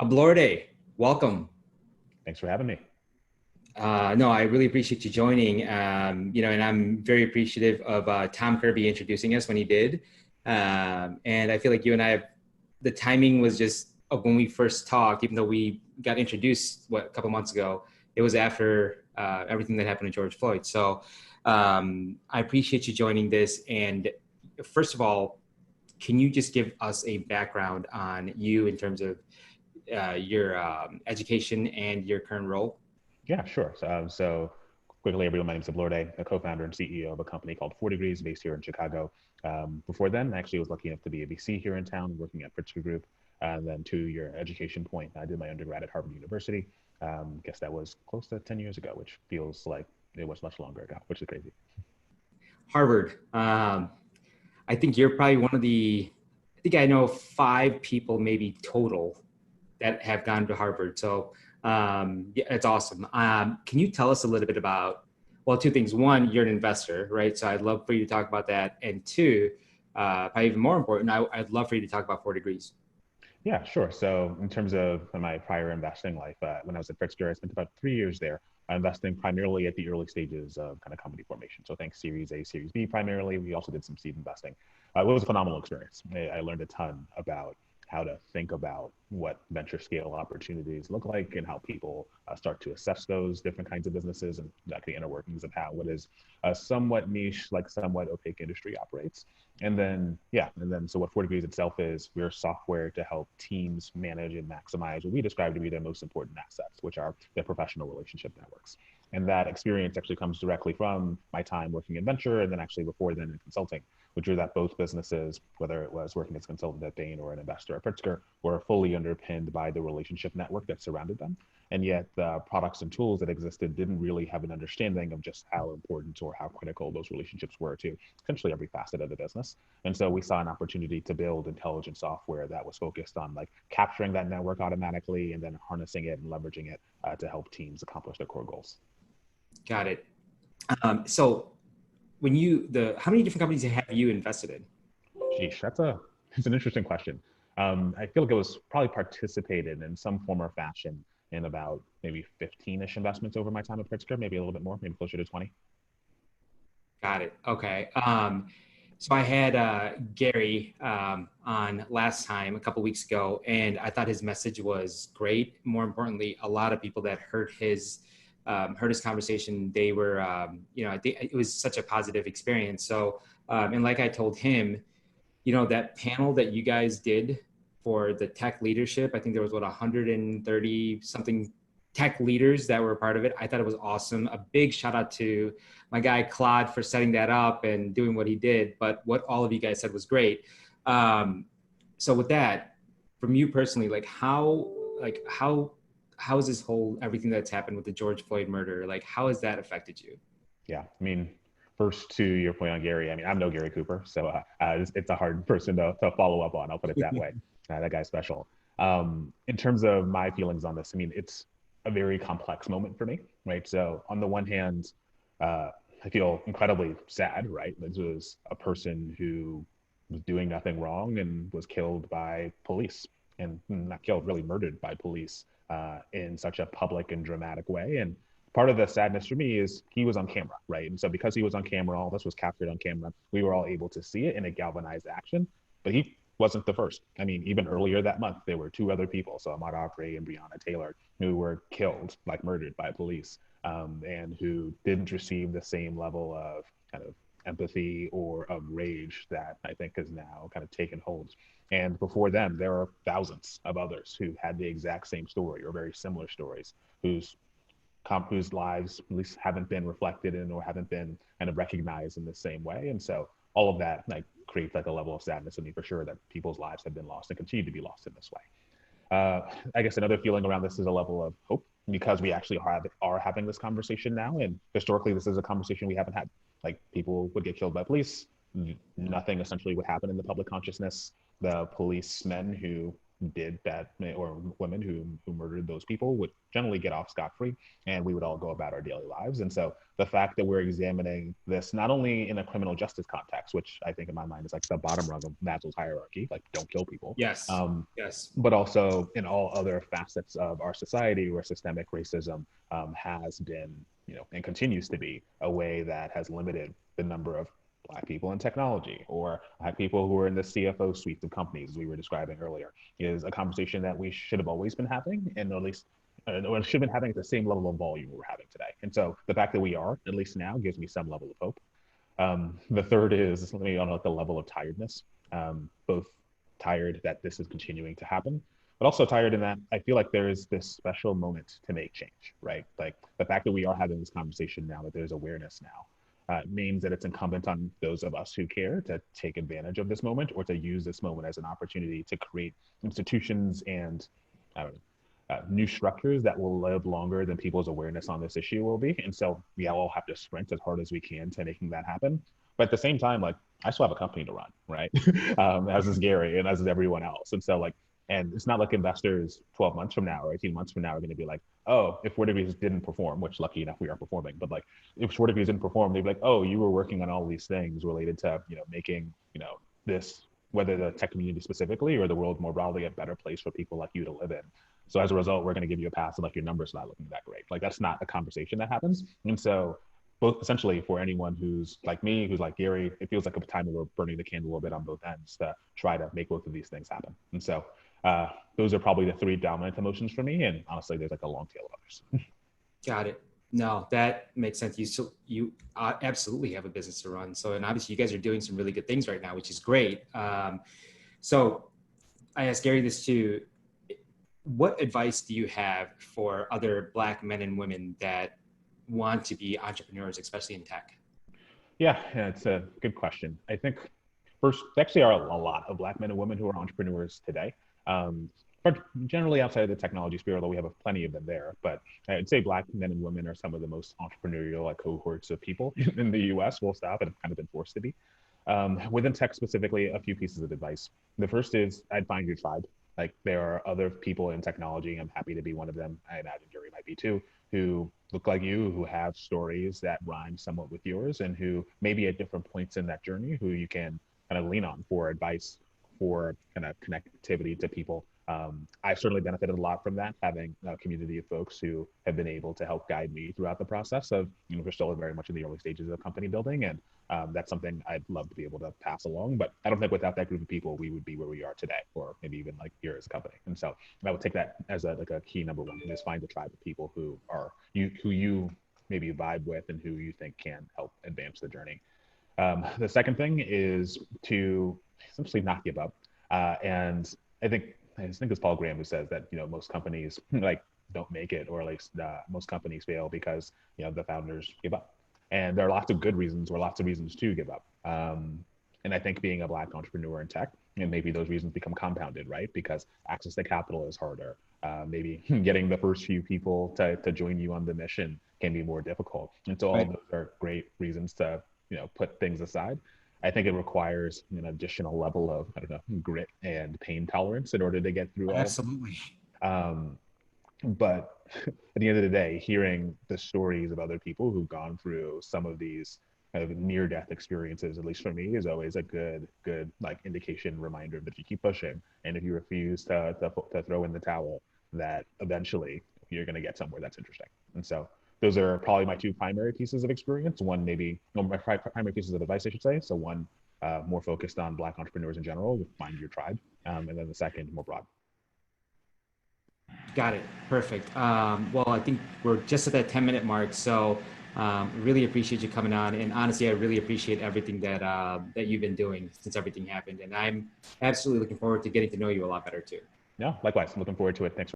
Ablorde, welcome. Thanks for having me. No, I really appreciate you joining. And I'm very appreciative of Tom Kirby introducing us when he did. And I feel like you and I have the timing was just of when we first talked, even though we got introduced a couple months ago. It was after everything that happened to George Floyd. So I appreciate you joining this. And first of all, can you just give us a background on you in terms of your education and your current role? Yeah, sure. So quickly, everyone, my name is Ablorde, a co-founder and CEO of a company called 4 based here in Chicago. Before then, I actually was lucky enough to be a VC here in town, working at Pritzker Group. And then to your education point, I did my undergrad at Harvard University. Guess that was close to 10 years ago, which feels like it was much longer ago, which is crazy. Harvard. I think you're probably one of I think I know five people maybe total that have gone to Harvard. So yeah, it's awesome. Can you tell us a little bit about, well, two things. One, you're an investor, right? So I'd love for you to talk about that. And two, probably even more important, I'd love for you to talk about 4 degrees. Yeah, sure. So in terms of my prior investing life, when I was at Pritzker, I spent about 3 years there, investing primarily at the early stages of kind of company formation. So think Series A, Series B primarily. We also did some seed investing. It was a phenomenal experience. I learned a ton about how to think about what venture scale opportunities look like and how people start to assess those different kinds of businesses and like the inner workings of how what is a somewhat niche, like somewhat opaque industry operates. And then so what 4 Degrees itself is, we're software to help teams manage and maximize what we describe to be their most important assets, which are their professional relationship networks. And that experience actually comes directly from my time working in venture and then actually before then in consulting, which are that both businesses, whether it was working as a consultant at Bain or an investor at Pritzker, were fully underpinned by the relationship network that surrounded them. And yet the products and tools that existed didn't really have an understanding of just how important or how critical those relationships were to essentially every facet of the business. And so we saw an opportunity to build intelligent software that was focused on like capturing that network automatically and then harnessing it and leveraging it to help teams accomplish their core goals. Got it. So when how many different companies have you invested in? Geesh, it's an interesting question. I feel like it was probably participated in some form or fashion in about maybe 15-ish investments over my time at Pritzker, maybe a little bit more, maybe closer to 20. Got it. Okay. So I had Gary on last time a couple weeks ago, and I thought his message was great. More importantly, a lot of people that heard his conversation, they were, I think it was such a positive experience. So, and like I told him, that panel that you guys did for the tech leadership, I think there was 130 something tech leaders that were a part of it. I thought it was awesome. A big shout out to my guy Claude for setting that up and doing what he did. But what all of you guys said was great. So with that, from you personally, how is this whole everything that's happened with the George Floyd murder? Like, how has that affected you? Yeah, I mean, first to your point on Gary, I mean, I'm no Gary Cooper, so it's a hard person to follow up on. I'll put it that way. That guy's special. In terms of my feelings on this, I mean, it's a very complex moment for me, right? So on the one hand, uh, I feel incredibly sad, right? This was a person who was doing nothing wrong and was killed by police, and not killed, really murdered by police in such a public and dramatic way. And part of the sadness for me is he was on camera, right? And so because he was on camera, all this was captured on camera, we were all able to see it and it galvanized action. But he wasn't the first. I mean, even earlier that month, there were two other people, so Ahmaud Arbery and Breonna Taylor, who were killed, like murdered by police, and who didn't receive the same level of kind of empathy or of rage that I think has now kind of taken hold. And before them, there are thousands of others who had the exact same story or very similar stories, whose whose lives at least haven't been reflected in or haven't been kind of recognized in the same way. And so all of that like creates like a level of sadness in me for sure that people's lives have been lost and continue to be lost in this way. I guess another feeling around this is a level of hope because we actually are having this conversation now. And historically, this is a conversation we haven't had. Like people would get killed by police, nothing essentially would happen in the public consciousness. The policemen who did that, or women who murdered those people would generally get off scot-free, and we would all go about our daily lives. And so the fact that we're examining this not only in a criminal justice context, which I think in my mind is like the bottom rung of Maslow's hierarchy, like don't kill people, Yes. Yes. but also in all other facets of our society where systemic racism has been, and continues to be a way that has limited the number of Black people in technology, or Black people who are in the CFO suites of companies, as we were describing earlier, is a conversation that we should have always been having, and at least or should have been having at the same level of volume we're having today. And so the fact that we are, at least now, gives me some level of hope. The third is maybe on like the level of tiredness, both tired that this is continuing to happen, but also tired in that I feel like there is this special moment to make change, right? Like the fact that we are having this conversation now, that there's awareness now, means that it's incumbent on those of us who care to take advantage of this moment, or to use this moment as an opportunity to create institutions and I don't know, new structures that will live longer than people's awareness on this issue will be. And so we all have to sprint as hard as we can to making that happen. But at the same time, like I still have a company to run, right? As is Gary and as is everyone else. And so like, and it's not like investors 12 months from now or 18 months from now are going to be like, oh, if Wordiviews didn't perform, which lucky enough we are performing, but like if Wordiviews didn't perform, they'd be like, oh, you were working on all these things related to, making, this, whether the tech community specifically or the world more broadly, a better place for people like you to live in. So as a result, we're going to give you a pass and like your numbers not looking that great. Like that's not a conversation that happens. And so both essentially for anyone who's like me, who's like Gary, it feels like a time where we're burning the candle a little bit on both ends to try to make both of these things happen. And so those are probably the three dominant emotions for me. And honestly, there's like a long tail of others. Got it. No, that makes sense. You absolutely have a business to run. So, and obviously you guys are doing some really good things right now, which is great. So I asked Gary this too. What advice do you have for other Black men and women that want to be entrepreneurs, especially in tech? Yeah, it's a good question. I think first, there actually are a lot of Black men and women who are entrepreneurs today. But generally outside of the technology sphere, although we have plenty of them there. But I'd say Black men and women are some of the most entrepreneurial like cohorts of people in the US, full stop, and have kind of been forced to be. Within tech specifically, a few pieces of advice. The first is I'd find your tribe. Like there are other people in technology, I'm happy to be one of them. I imagine Jerry might be too, who look like you, who have stories that rhyme somewhat with yours, and who maybe at different points in that journey, who you can kind of lean on for advice, for kind of connectivity to people. I've certainly benefited a lot from that, having a community of folks who have been able to help guide me throughout the process of, we're still very much in the early stages of company building. And that's something I'd love to be able to pass along. But I don't think without that group of people, we would be where we are today, or maybe even like here as a company. And so I would take that as a key number one, is find a tribe of people who are who you maybe vibe with and who you think can help advance the journey. The second thing is to essentially not give up. And I think it's Paul Graham who says that most companies like don't make it, or at least most companies fail because the founders give up. And there are lots of good reasons, or lots of reasons to give up. And I think being a Black entrepreneur in tech, and maybe those reasons become compounded, right? Because access to capital is harder. Maybe getting the first few people to join you on the mission can be more difficult. And so all of those are great reasons to put things aside. I think it requires an additional level of, grit and pain tolerance in order to get through all. Absolutely. But at the end of the day, hearing the stories of other people who've gone through some of these kind of near-death experiences, at least for me, is always a good like indication, reminder that you keep pushing. And if you refuse to throw in the towel, that eventually you're going to get somewhere that's interesting. And so those are probably my two primary pieces of experience. One, maybe, no, my primary pieces of advice, I should say. So one, more focused on Black entrepreneurs in general, find your tribe. And then the second, more broad. Got it. Perfect. Well, I think we're just at that 10-minute mark. So really appreciate you coming on. And honestly, I really appreciate everything that you've been doing since everything happened. And I'm absolutely looking forward to getting to know you a lot better too. Yeah, likewise. I'm looking forward to it. Thanks.